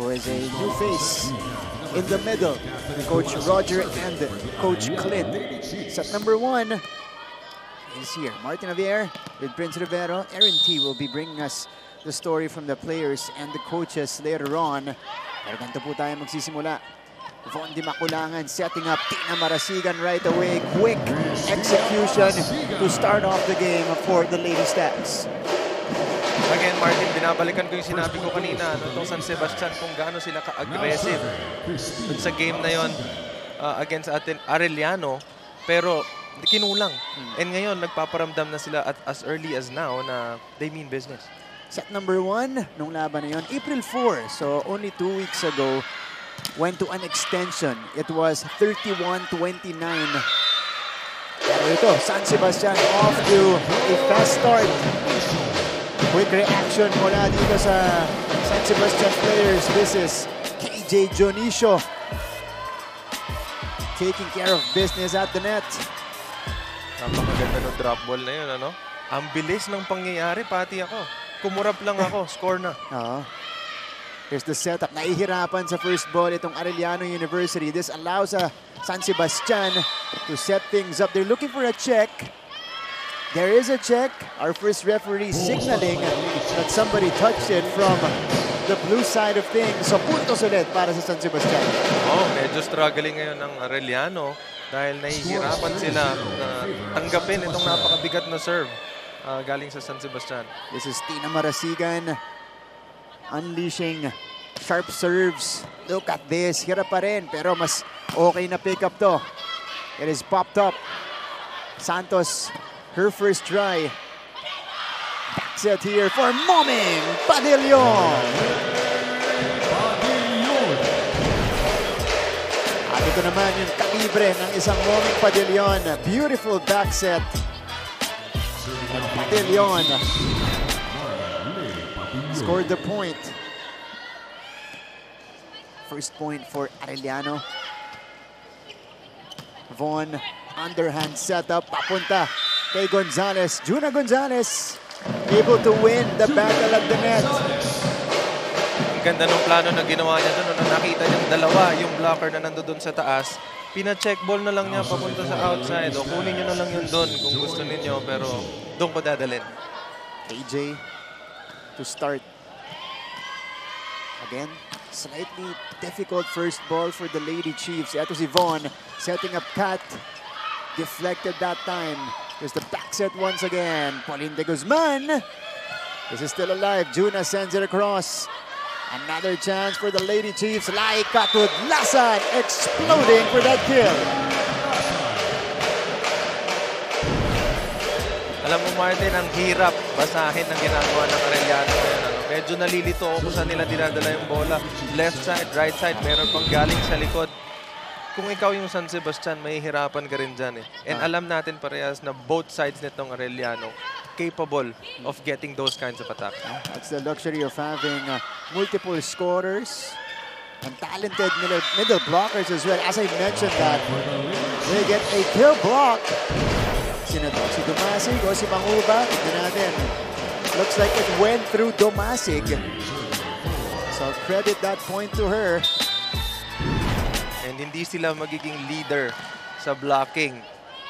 who is a new face in the middle. Coach Roger and Coach Clint. Set number 1 is here. Martin Javier with Prince Rivero. Aaron T will be bringing us the story from the players and the coaches later on. Pero ganito po tayo magsisimula. Von Di Maculangan setting up Tina Marasigan right away. Quick execution to start off the game for the Lady Stars. Again, Martin, binabalikan ko yung sinabi ko kanina itong San Sebastian kung gaano sila ka-aggressive sa game na yon against atin Arellano, pero kinulang. And ngayon, nagpaparamdam na sila at as early as now na they mean business. Set number 1 nung laban na yon, April 4, so only 2 weeks ago, went to an extension. It was 31-29. Pero ito, San Sebastian off to a fast start. Quick reaction mula dito sa San Sebastian players. This is KJ Jonicio taking care of business at the net. Napakaganda ng drop ball na yun, ano? Ang bilis ng pangyayari, pati ako. Kumurap lang ako, score na. Here's the setup. Nahihirapan sa first ball itong Arellano University. This allows San Sebastian to set things up. They're looking for a check. There is a check. Our first referee signaling that somebody touched it from the blue side of things. So puntos ulit para sa San Sebastian. Medyo struggling ngayon ng Arellano dahil nahihirapan sila na tanggapin itong napakabigat na serve galing sa San Sebastian. This is Tina Marasigan unleashing sharp serves. Look at this. Hirap pa rin pero mas okay na pick up to. It is popped up. Santos, her first try. Back set here for Moming Padillon. At ito naman yung kalibre ng isang Moming Padillon. Beautiful back set. Padillon scored the point. First point for Arellano. Von, underhand setup, papunta kay Gonzalez. Juna Gonzalez able to win the battle at the net. Ang ganda ng plano na ginawa niya doon. Nung nakita niyang dalawa, yung blocker na nandoon sa taas, pina-check ball na lang niya papunta sa outside. O kunin niyo na lang yun doon kung gusto ninyo, pero doon ko dadalhin. AJ to start. Again, slightly difficult first ball for the Lady Chiefs. Ito si Von setting up Kat. Deflected that time. There's the back set once again. Pauline de Guzman. This is still alive. Juna sends it across. Another chance for the Lady Chiefs. Laika Tudlasan exploding for that kill. Alam mo, Martin, ang hirap basahin ng ginagawa ng Arellano. Medyo nalilito ako kung saan nila dinadala yung bola. Left side, right side, meron pang galing sa likod. Kung ikaw yung San Sebastian, mahihirapan ka rin dyan eh. And alam natin parehas na both sides nitong Arellano capable of getting those kinds of attacks. That's the luxury of having multiple scorers and talented middle blockers as well. As I mentioned that, they get a kill block. Sino to? Si Dumasig o si Manguba? Tignan natin. Looks like it went through Dumasig. So credit that point to her. And hindi sila magiging leader sa blocking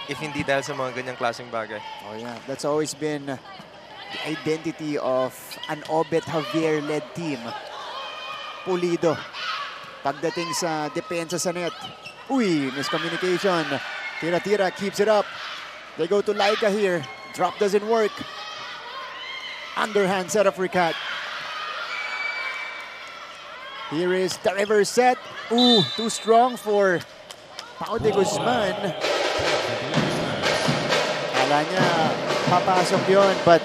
if hindi dahil sa mga ganyang klaseng bagay. Oh yeah, that's always been the identity of an Obet Javier-led team. Pulido. Pagdating sa depensa sa net. Uy, miscommunication. Tira-tira keeps it up. They go to Laika here. Drop doesn't work. Underhand set up for Kat. Here is the reverse set. Ooh, too strong for Pao de Guzman. Kala niya papasok yun, but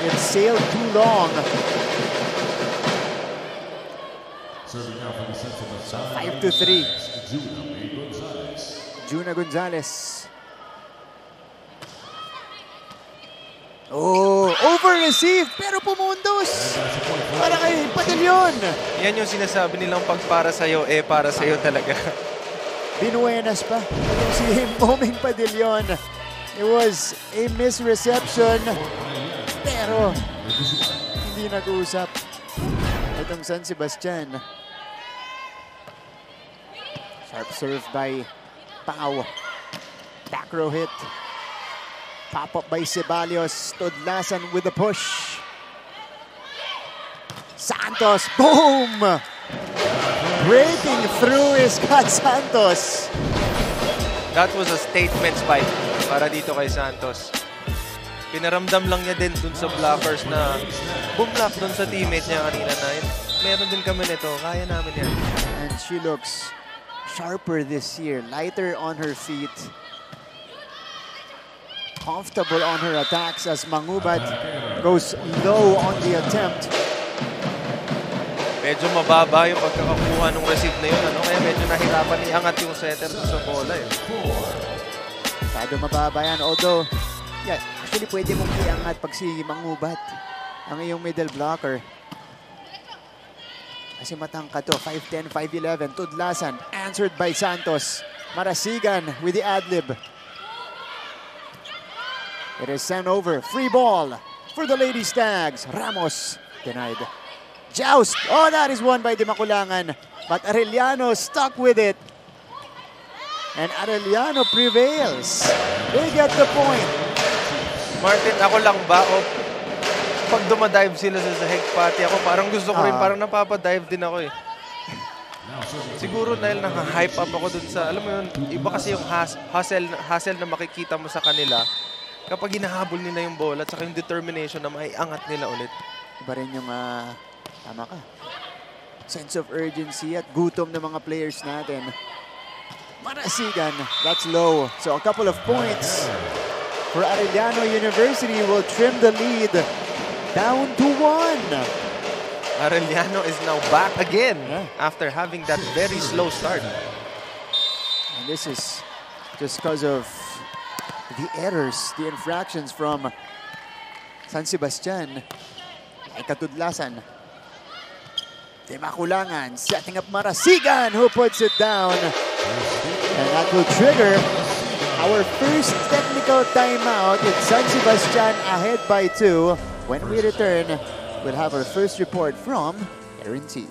it sailed too long. 5-3. Juna Gonzalez. Oh, over-received pero pumundos. Para kay Padillon. Yan yung sinasabi nilang pag para sa'yo, para sa'yo talaga. Binuenas pa. Itong si Moming Padillon. It was a misreception. Pero hindi nag-uusap. Ito itong San Sebastian. Sharp serve by Pau. Back row hit. Pop-up by Ceballos. Tudlasan with the push. Santos, boom! Breaking through is Scott Santos. That was a statement spike para dito kay Santos. Pinaramdam lang niya din dun sa blockers na bumlock dun sa teammate niya kanina na meron din kami nito, kaya namin yan. And she looks sharper this year, lighter on her feet. Comfortable on her attacks as Mangubat goes low on the attempt. Medyo mababa yung pagkakakuha ng receive na yun, kaya medyo nahirapan iangat yung setter sa bola. Masyado mababa yan, although, yeah, actually pwede mong iangat pag si Mangubat ang iyong middle blocker. Kasi matangka to, 5'10", 5'11", Tudlasan, answered by Santos. Marasigan with the ad-lib. It is sent over, free ball for the Lady Stags. Ramos denied. Joust, oh, that is won by Di Maculangan. But Arellano stuck with it. And Arellano prevails. They get the point. Martin, ako lang ba? O pag dumadive sila sa Saheg Pati, ako parang gusto ko rin, parang napapadive din ako eh. Siguro dahil naka-hype up ako dun sa, alam mo yun, iba kasi yung hustle na makikita mo sa kanila kapag hinahabol nila yung bola at saka yung determination na maiangat nila ulit. Iba rin yung, tama ka, sense of urgency at gutom ng mga players natin. Marasigan, that's low. So a couple of points for Arellano University will trim the lead down to 1. Arellano is now back again after having that very slow start. And this is just because of the errors, the infractions from San Sebastian. Ay Katudlasan. Di Maculangan setting up Marasigan who puts it down. And that will trigger our first technical timeout with San Sebastian ahead by 2. When we return, we'll have our first report from Aaron T.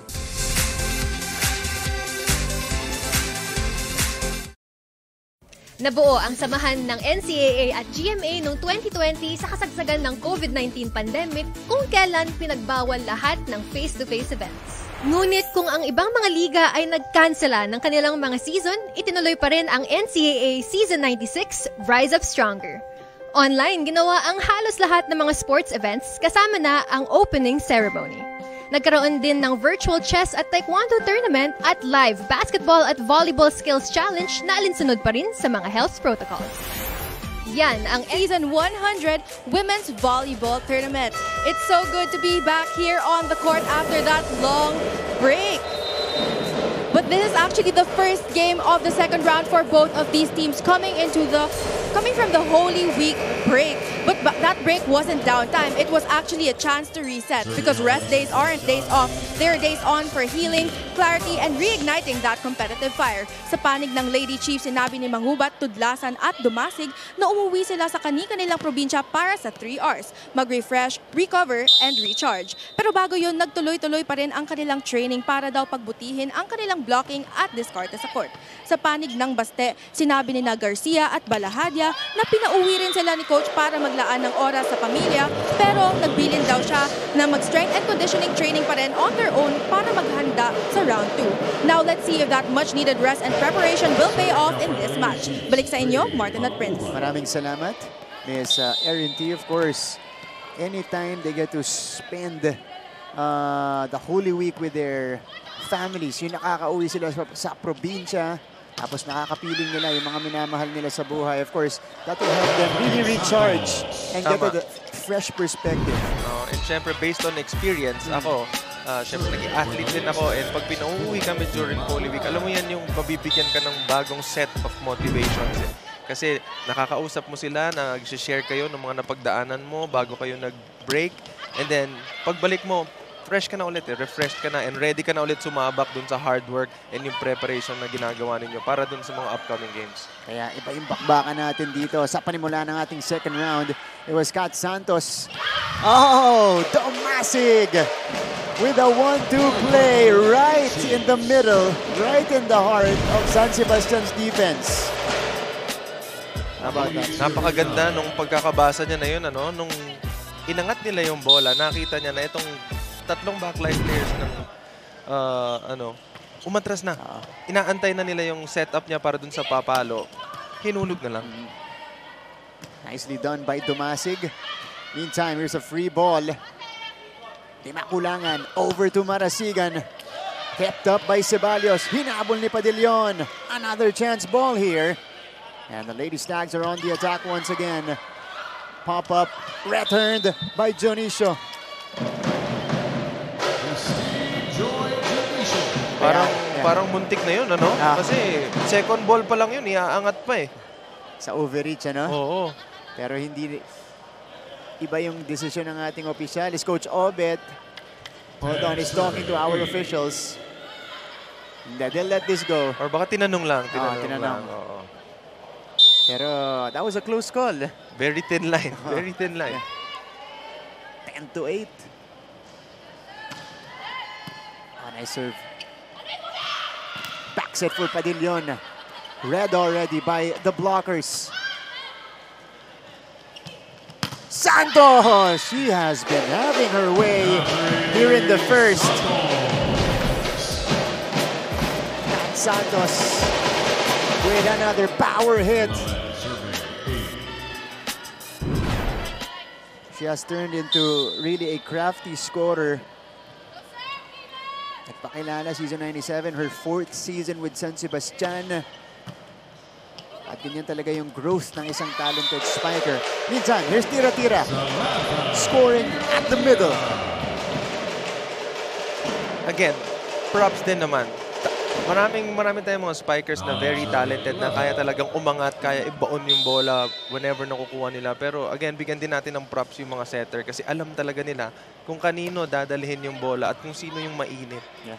Nabuo ang samahan ng NCAA at GMA noong 2020 sa kasagsagan ng COVID-19 pandemic kung kailan pinagbawal lahat ng face-to-face events. Ngunit kung ang ibang mga liga ay nagkansela ng kanilang mga season, itinuloy pa rin ang NCAA Season 96 Rise Up Stronger. Online, ginawa ang halos lahat ng mga sports events kasama na ang opening ceremony. Nagkaroon din ng virtual chess at taekwondo tournament at live basketball at volleyball skills challenge na alinsunod pa rin sa mga health protocols. Yan ang Season 100 Women's Volleyball Tournament. It's so good to be back here on the court after that long break. But this is actually the first game of the second round for both of these teams coming from the Holy Week break. But that break wasn't downtime. It was actually a chance to reset because rest days aren't days off. They're days on for healing, clarity, and reigniting that competitive fire. Sa panig ng Lady Chiefs, sinabi ni Mangubat, Tudlasan at Dumasig na umuwi sila sa kani-kanilang probinsya para sa 3 hours. Mag-refresh, recover, and recharge. Pero bago yun, nagtuloy-tuloy pa rin ang kanilang training para daw pagbutihin ang kanilang blocking at diskarte sa court. Sa panig ng Baste, sinabi ni Garcia at Balahadia na pinauwi rin sila ni Coach para maglaan ng oras sa pamilya, pero nagbilin daw siya na mag-strength and conditioning training pa rin on their own para maghanda sa round 2. Now let's see if that much-needed rest and preparation will pay off in this match. Balik sa inyo, Martin at Prince. Maraming salamat, Miss Erin T. Of course, anytime they get to spend the Holy Week with their families, yung nakakauwi sila sa probinsya, tapos nakakapiling nila yung mga minamahal nila sa buhay. Of course, that will help them really recharge and get a fresh perspective. And syempre, based on experience, ako, syempre naging athlete din ako, and pag pinauwi kami during Holy Week, alam mo yan yung mabibigyan ka ng bagong set of motivations. Kasi nakakausap mo sila, nag-share kayo ng mga napagdaanan mo bago kayo nag-break, and then pagbalik mo, fresh ka na ulit, refreshed ka na, and ready ka na ulit sumabak dun sa hard work and yung preparation na ginagawa ninyo para dun sa mga upcoming games. Kaya iba yung bakbakan natin dito sa panimula ng ating second round. It was Scott Santos. Oh, Dumasig with a 1-2 play right in the middle, right in the heart of San Sebastian's defense. How about that? Napakaganda nung pagkakabasa niya na yun, ano? Nung inangat nila yung bola, nakita niya na itong tatlong backline players ng umatras na. Inaantay na nila yung setup niya para dun sa papalo. Hinulog na lang. Nicely done by Dumasig. Meantime, here's a free ball. Di makulangan. Over to Marasigan. Kept up by Ceballos. Hinabol ni Padillon. Another chance ball here. And the Lady Stags are on the attack once again. Pop-up. Returned by Dionisio. Parang muntik na yun, ano? Kasi second ball pa lang yun, iaangat pa eh. Sa overreach, ano? Oo. Pero hindi... Iba yung desisyon ng ating opisyal. Is Coach Obet. Hold on, he's talking to our officials. They'll let this go. Or baka tinanong lang. Tinanong lang. Oo. Pero that was a close call. Very thin line. Very thin line. 10-8. Nice serve. Back set for Padillon. Read already by the blockers. Santos! She has been having her way here in the first. And Santos with another power hit. She has turned into really a crafty scorer. Nagpakilala season 97, her 4th season with San Sebastian. At ganyan talaga yung growth ng isang talented spiker. Meantime, here's Tira-Tira. Scoring at the middle. Again, props din naman. Maraming tayong mga spikers na very talented na kaya talagang umangat, kaya ibaon yung bola whenever nakukuha nila. Pero again, bigyan din natin ng props yung mga setter kasi alam talaga nila kung kanino dadalhin yung bola at kung sino yung mainit. Yeah.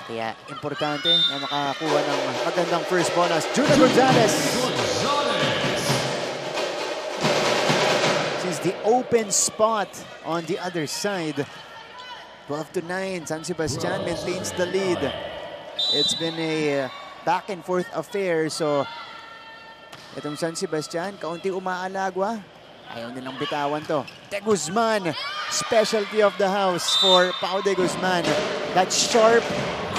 Kaya importante na makakuha ng magandang first ball as Juna Gonzalez. She's the open spot on the other side. 12-9, San Sebastian maintains the lead. It's been a back and forth affair. So, itong San Sebastian, kaunti umaalagwa. Ayaw nilang bitawan to. De Guzman, specialty of the house for Pau De Guzman. That sharp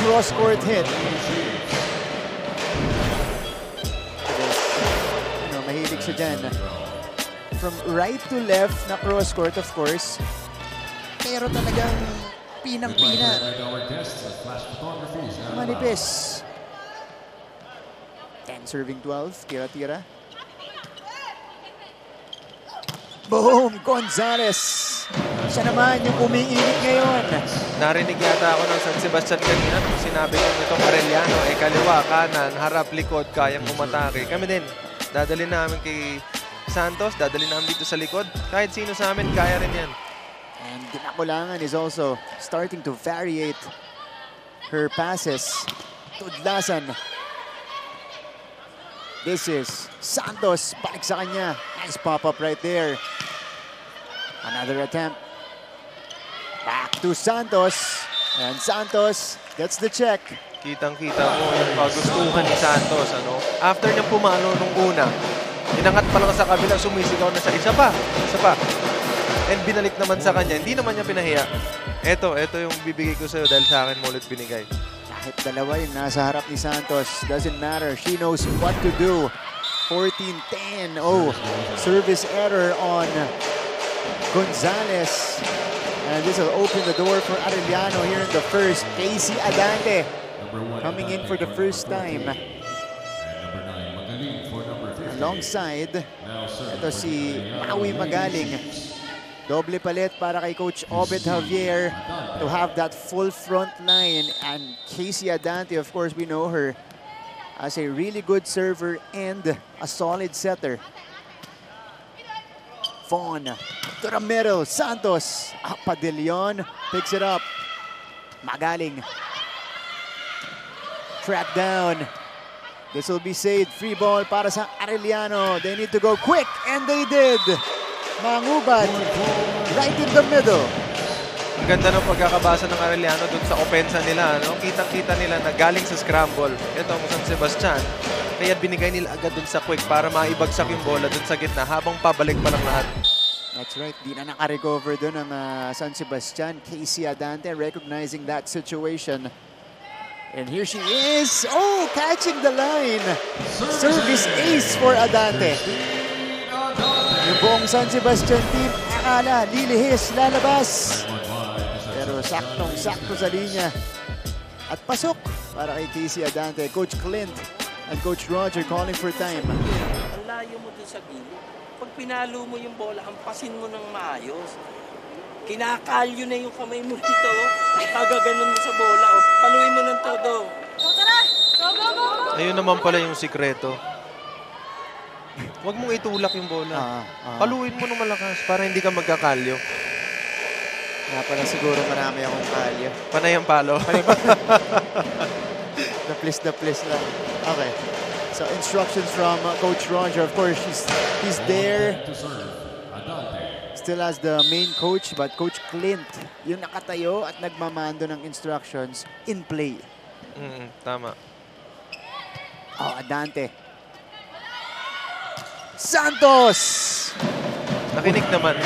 cross-court hit. Mahilig siya dyan. From right to left na cross-court, of course. Pero talagang pinang-pina. Manipis. 10 serving 12. Tira-tira. Boom! Gonzalez. Siya naman yung umiinit ngayon. Narinig yata ako ng San Sebastian kanina nung sinabi ko itong Arellano, kaliwa, kanan, harap, likod, kayang umatake. Kami din, dadalhin namin kay Santos, dadalhin namin dito sa likod. Kahit sino sa amin, kaya rin yan. And Dinakulangan is also starting to variate her passes. Tudlasan. This is Santos, balik sa kanya. Nice pop-up right there. Another attempt. Back to Santos. And Santos gets the check. Kitang-kita mo yung kagustuhan ni Santos. Ano? After niyang pumalo nung una, inangat pa lang sa kabila, sumisigaw na siya. Isa pa. And binalik naman sa kanya. Hindi naman niya pinahiya. Ito yung bibigay ko sa'yo dahil sa akin mo ulit binigay. Kahit dalawa yung nasa harap ni Santos, doesn't matter. She knows what to do. 14-10. Oh, service error on Gonzalez. And this will open the door for Arellano here in the first. Casey Adante coming in for the first time. Alongside, ito si Maui Magaling. Doble palit para kay Coach Obet Javier to have that full front line. And Casey Adante, of course, we know her as a really good server and a solid setter. Fawn to the middle. Santos. Padillon picks it up. Magaling. Track down. This will be saved. Free ball para sa Arellano. They need to go quick, and they did. Mangubad right in the middle. Ang ganda ng pagkakabasa ng Arellano doon sa opensa nila. No? Kitang-kita nila na galing sa scramble. Ito ang San Sebastian. Kaya binigay nila agad doon sa quick para maibagsak yung bola doon sa gitna habang pabalik pa lang lahat. That's right. Di na naka-recover doon ang San Sebastian. Casey Adante recognizing that situation. And here she is. Oh, catching the line. Service ace for Adante. Yung buong San Sebastian team, akala, lilihis, lalabas. Pero saktong-sakto sa linya. At pasok para kay Casey Adante. Coach Clint and Coach Roger calling for time. Ang layo mo dun sa gilid. Pag pinalo mo yung bola, hampasin mo ng maayos. Kinakalyo na yung kamay mo dito. Kagaganon mo sa bola. Paluin mo ng todo. Ayun naman pala yung sikreto. Huwag mong itulak yung bola. Paluin mo ng malakas para hindi ka magkakalyo. Nga pala siguro marami akong kalyo. Panay ang palo. The please lang. Okay. So instructions from Coach Roger. Of course, he's there. Still as the main coach, but Coach Clint, yung nakatayo at nagmamando ng instructions in play. Tama. Oh, Adante. Santos! Nakinig naman.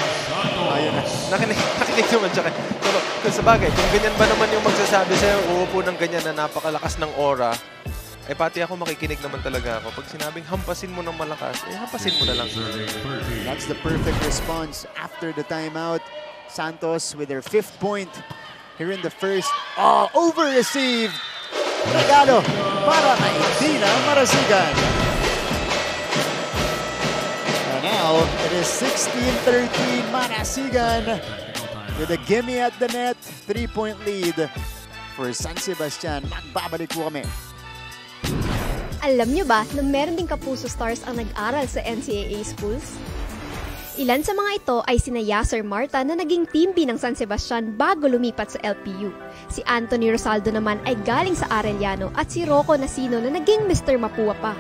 Ayun na. Nakinig naman siya. Pero kung sa bagay, kung ganyan ba naman yung magsasabi sa'yo, uupo ng ganyan na napakalakas ng aura, eh pati ako makikinig naman talaga ako. Pag sinabing hampasin mo ng malakas, eh hampasin mo na lang. That's the perfect response after the timeout. Santos with their 5th point here in the first. Oh, over-received. Regalo para kay Dina Marasigan. And now it is 16-13 Marasigan with a gimme at the net. 3-point lead for San Sebastian. Magbabalik po kami. Alam nyo ba na meron ding Kapuso Stars ang nag-aral sa NCAA schools? Ilan sa mga ito ay sina Yasser Marta na naging team B ng San Sebastian bago lumipat sa LPU. Si Anthony Rosaldo naman ay galing sa Arellano at si Rocco Nasino na naging Mr. Mapua pa.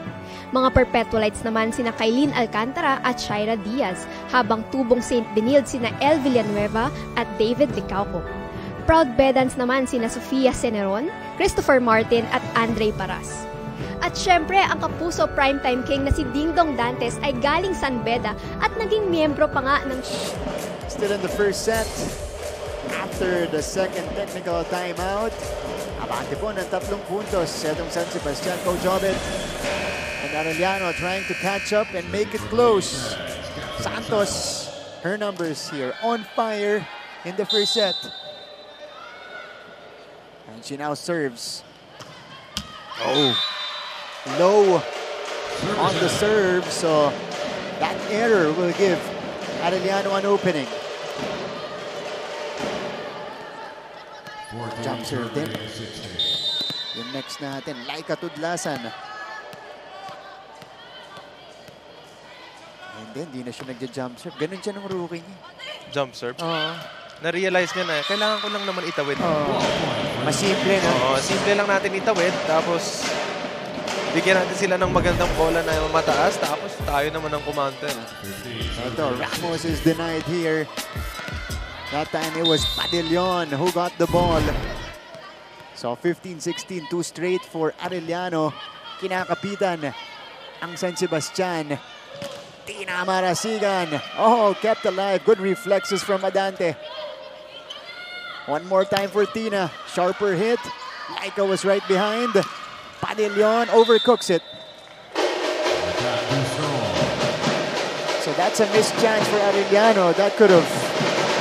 Mga perpetualites naman sina Kailin Alcantara at Shaira Diaz, habang tubong St. Benilde sina El Villanueva at David Licauco. Proud Bedans naman sina Sofia Ceneron, Christopher Martin at Andre Paras. At syempre, ang Kapuso Primetime King na si Dingdong Dantes ay galing San Beda at naging miyembro pa nga ng... Still in the first set. After the second technical timeout, abante po ng 3 puntos itong San Sebastian. Coach Obed and Arellano trying to catch up and make it close. Santos, her numbers here on fire in the first set. And she now serves. Oh, low on the serve, so that error will give Arellano an opening. Jump serve din. Yung next natin, Laika Tudlasan. And then, di na siya nagja-jump serve. Ganun siya ng rookie niya. Jump serve? Na-realize niya na, kailangan ko lang naman itawid. Masimple na. Simple lang natin itawid, tapos bigyan natin sila ng magandang bola na mataas, tapos tayo naman ang counter. Ito, Ramos is denied here. That time it was Padillon who got the ball. So 15-16, 2 straight for Arellano. Kinakapitan ang San Sebastian. Tina Marasigan. Oh, kept alive. Good reflexes from Adante. One more time for Tina. Sharper hit. Laika was right behind. Padillon overcooks it. So that's a missed chance for Arellano. That could have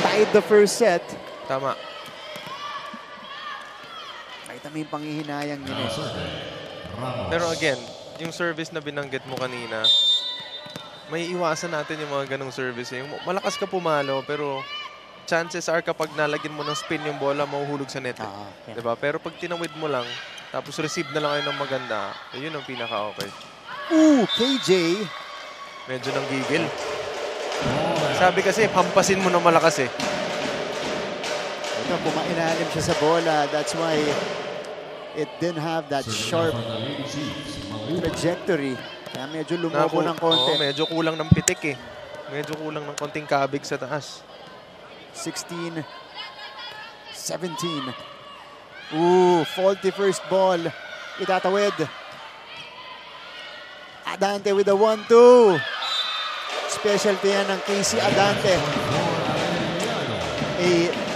tied the first set. Tama. Kahit may panghihinayang yun eh. Pero again, yung service na binanggit mo kanina, may iwasan natin yung mga ganong service. Yung malakas ka pumalo, pero chances are kapag nalagyan mo ng spin yung bola, mahuhulog sa net. Yeah. Diba? Pero pag tinawid mo lang, tapos receive na lang kayo ng maganda, yun ang pinaka-okay. Ooh, KJ. Medyo nang gigil. Sabi kasi, hampasin mo ng malakas eh. Ito, pumailalim siya sa bola. That's why it didn't have that sharp trajectory. Kaya medyo lumobo ng konti. Medyo kulang ng pitik eh. Medyo kulang ng konting kabig sa taas. 16 17. Ooh, faulty first ball. Itatawid. Adante with a 1-2. Specialty yan ng Casey Adante.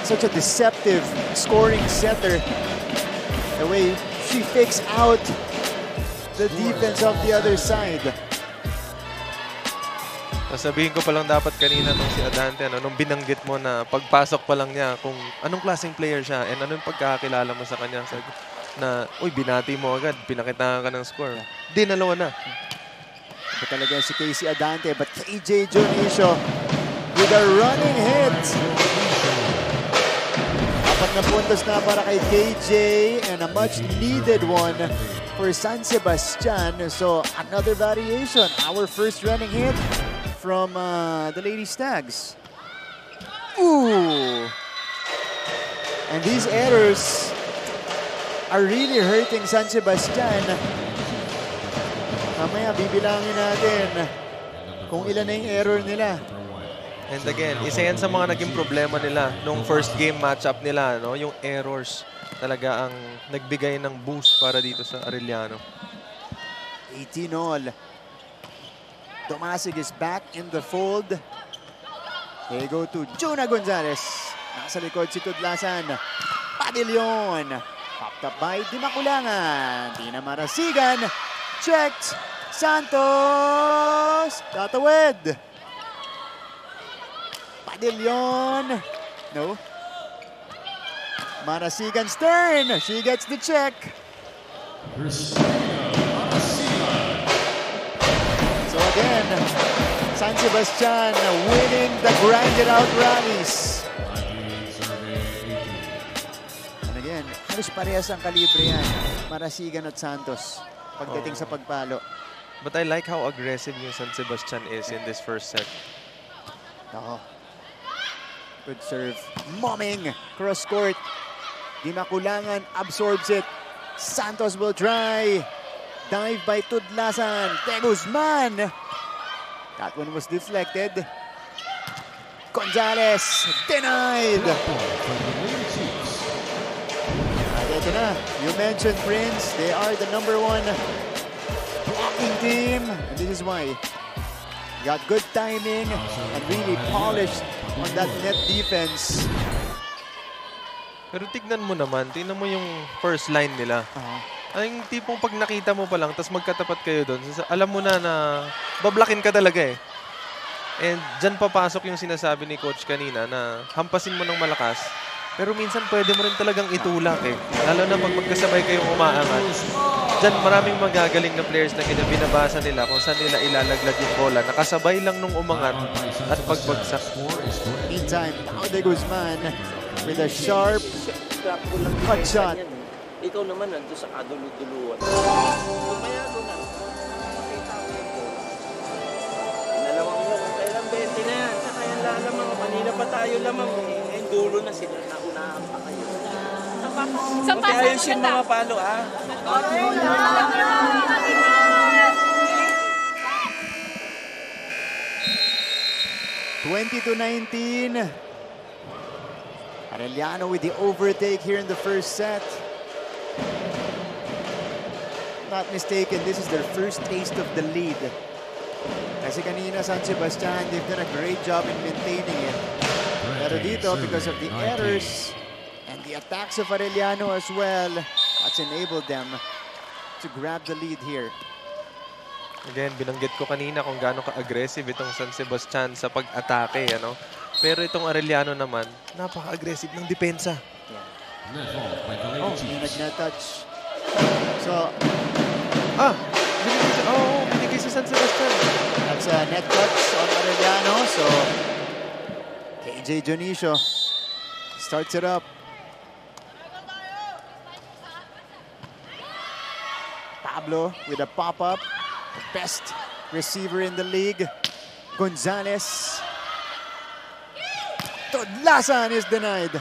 Such a deceptive scoring setter. The way she fakes out the defense of the other side. Sabihin ko pa lang dapat kanina nung si Adante, nung binanggit mo na pagpasok pa lang niya kung anong klaseng player siya and anong pagkakakilala mo sa kanya. Na, uy, binati mo agad, pinakitaan ka ng score. Dinalawa na. Ito talaga si Casey Adante, but KJ Junicio with a running hit. 4 na puntos na para kay KJ and a much needed one for San Sebastian. So another variation, our first running hit from the Lady Stags. Ooh! And these errors are really hurting San Sebastian. Mamaya bibilangin natin kung ilan na yung error nila. And again, isa yan sa mga naging problema nila nung first game matchup nila, no? Yung errors talaga ang nagbigay ng boost para dito sa Arellano. 18 all. Tomasig is back in the fold. They go to Jonah Gonzalez. Nasa likod si Tudlasan. Padillon. Popped up by Dimakulangan. Tina Marasigan. Checked. Santos. Tatawid. Padillon. No. Marasigan Stern. She gets the check. So again, San Sebastian winning the grinded out rallies. And again, halos parehas ang kalibre yan. Marasigan at Santos pagdating sa pagpalo. But I like how aggressive yung San Sebastian is in this first set. Oh. Good serve. Momming. Cross court. Dimakulangan absorbs it. Santos will try. Dive by Tudlasan. De Guzman. That one was deflected. Gonzalez. Denied. At ito na. You mentioned Prince. They are the #1 blocking team. And this is why. Got good timing and really polished on that net defense. Pero tignan mo naman, tignan mo yung first line nila. Ay, yung tipong pag nakita mo pa lang, tapos magkatapat kayo doon, alam mo na bablakin ka talaga eh. And dyan papasok yung sinasabi ni Coach kanina na hampasin mo ng malakas. Pero minsan pwede mo rin talagang itulak eh. Lalo na pag magkasabay kayong umaangat. Dyan maraming magagaling na players na binabasa nila kung saan nila ilalaglag yung bola. Nakasabay lang nung umangat at pagbagsak. Meantime, De Guzman with a sharp cut shot. Ikaw naman nandun sa kaduluduluan. Lumaya doon na. Makita ko yung bola. Pinalawang mo kung kailang 20 na yan. Saka yan lalamang. Kanina pa tayo lamang. Ngayon dulo na sila. Naunahan pa kayo. Kaya ayusin mga palo ha. 20-19. Arellano with the overtake here in the first set. Not mistaken, this is their first taste of the lead. Kasi kanina San Sebastian, they've done a great job in maintaining it. Pero dito, because of the errors and the attacks of Arellano as well, that's enabled them to grab the lead here. Again, binanggit ko kanina kung gaano ka-aggressive itong San Sebastian sa pag-atake. Ano? Pero itong Arellano naman, napaka-aggressive ng depensa. Oh, yung nag-touch. So, binigay sa San Sebastian. That's a net touch on Arellano. So, KJ Junicio starts it up. Pablo with a pop-up. The best receiver in the league. Gonzalez. Tudlasan is denied.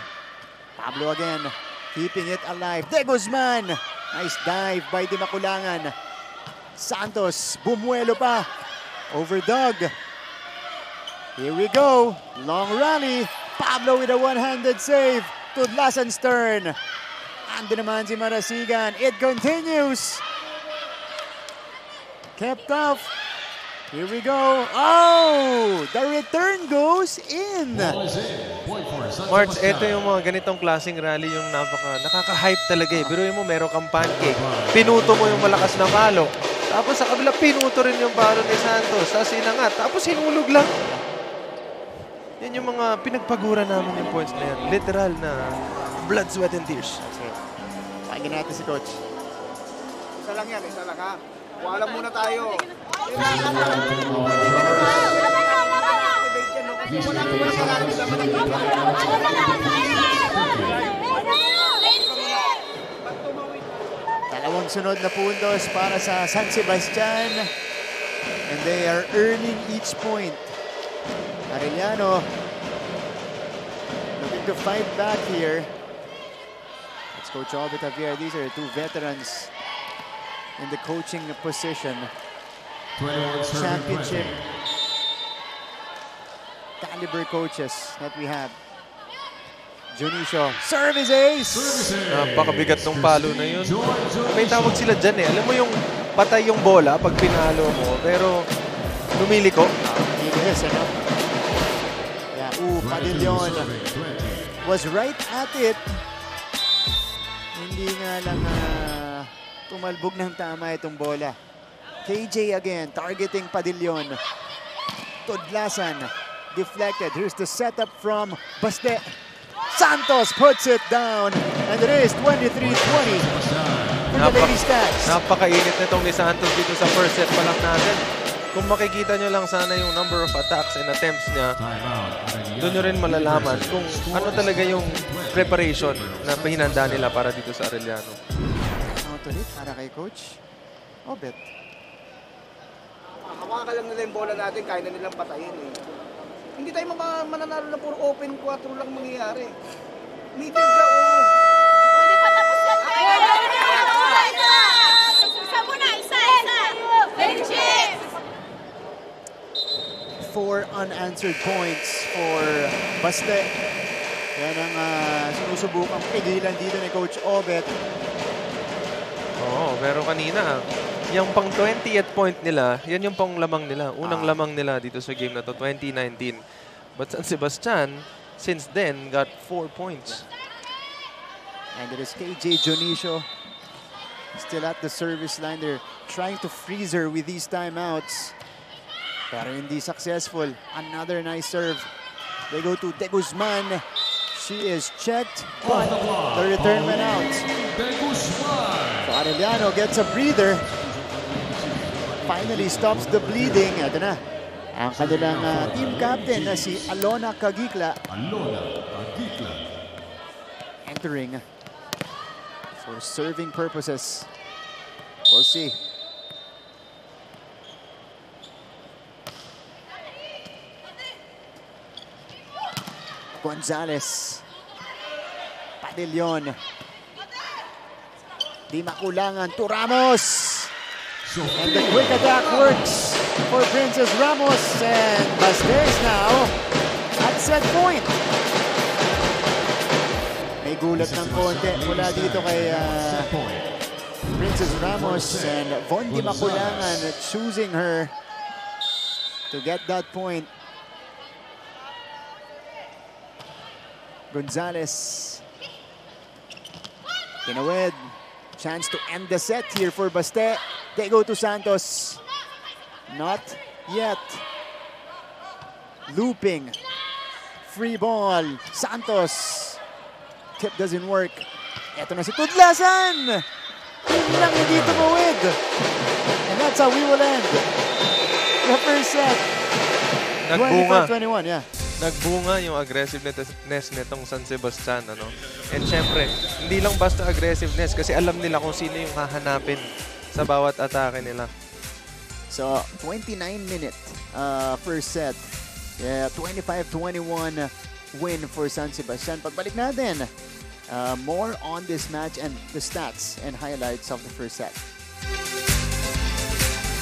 Pablo again, keeping it alive. De Guzman. Nice dive by Dimakulangan. Santos, bumuelo pa. Over Doug. Here we go. Long rally. Pablo with a one-handed save. Tudlasan's turn. Ando naman si Marasigan. It continues. Kept off. Here we go. Oh! The return goes in. Marts, ito yung mga ganitong klaseng rally yung nakaka-hype talaga eh. Biruin mo, meron kang pancake. Pinuto mo yung malakas na palo. Tapos sa kabila, pinuto rin yung palo ni Santos. Tapos inangat. Tapos hinulog lang. Yan yung mga pinagpagura namin yung points na yan. Literal na blood, sweat, and tears. Pakinggan natin si Coach. Isa lang yan, isa lang ha. Wala muna tayo. Dalawang sunod na puntos para sa San Sebastian. And they are earning each point. Arellano looking to fight back here. It's Coach Albert Javier. These are two veterans in the coaching position. Championship caliber coaches that we have. Junicio, service ace! Napakabigat ng palo na yun. May tawag sila dyan eh. Alam mo yung patay yung bola pag pinalo mo, pero lumiliko. Yes, ano? Yeah, Padillon was right at it. Hindi nga lang tumalbog ng tama itong bola. KJ again, targeting Padillon. Tudlasan, deflected. Here's the setup from Baste. Santos puts it down, and it is 23-20 for the Lady Stars. Napakainit nitong ni Santos dito sa first set pa lang natin. Kung makikita nyo lang sana yung number of attacks and attempts niya, doon nyo rin malalaman kung ano talaga yung preparation na pahinanda nila para dito sa Arellano. Ulit para kay Coach Obet. Hawakan lang nila yung bola natin, kaya na nilang patayin eh. Hindi tayo mananalo na puro open 4 lang mangyayari. Medium ka, Hindi pa tapos yan. Isa muna, isa. Benchit! 4 unanswered points for Baste. Yan ang sinusubukang pigilan dito ni Coach Obet. Oo, pero kanina, yung pang 20th point nila, yan yung pang lamang nila. Unang lamang nila dito sa game na to, 2019. But San Sebastian, since then, got 4 points. And it is KJ Junicio still at the service line. They're trying to freeze her with these timeouts. Pero hindi successful. Another nice serve. They go to De Guzman. She is checked, but the return went out. So Arellano gets a breather. Finally stops the bleeding. Ito na. Ang kanilang team captain na si Alona Cagicla. Entering for serving purposes. We'll see. Gonzalez. Padillon. Di makulangan to Ramos. And the quick attack works for Princess Ramos. And Bastes now at set point. May gulat ng konti mula dito kay Princess Ramos. And Von Di Makulangan choosing her to get that point. Gonzalez. Tinawid. Chance to end the set here for Baste. They go to Santos. Not yet. Looping. Free ball. Santos. Tip doesn't work. Eto na si Tudlasan. Hindi lang hindi tumawid. And that's how we will end the first set. Nagbunga. 25-21, yeah. Nagbunga yung aggressiveness nitong San Sebastian, ano? And syempre, hindi lang basta aggressiveness kasi alam nila kung sino yung hahanapin sa bawat atake nila. So, 29-minute first set. Yeah, 25-21 win for San Sebastian. Pagbalik natin, more on this match and the stats and highlights of the first set.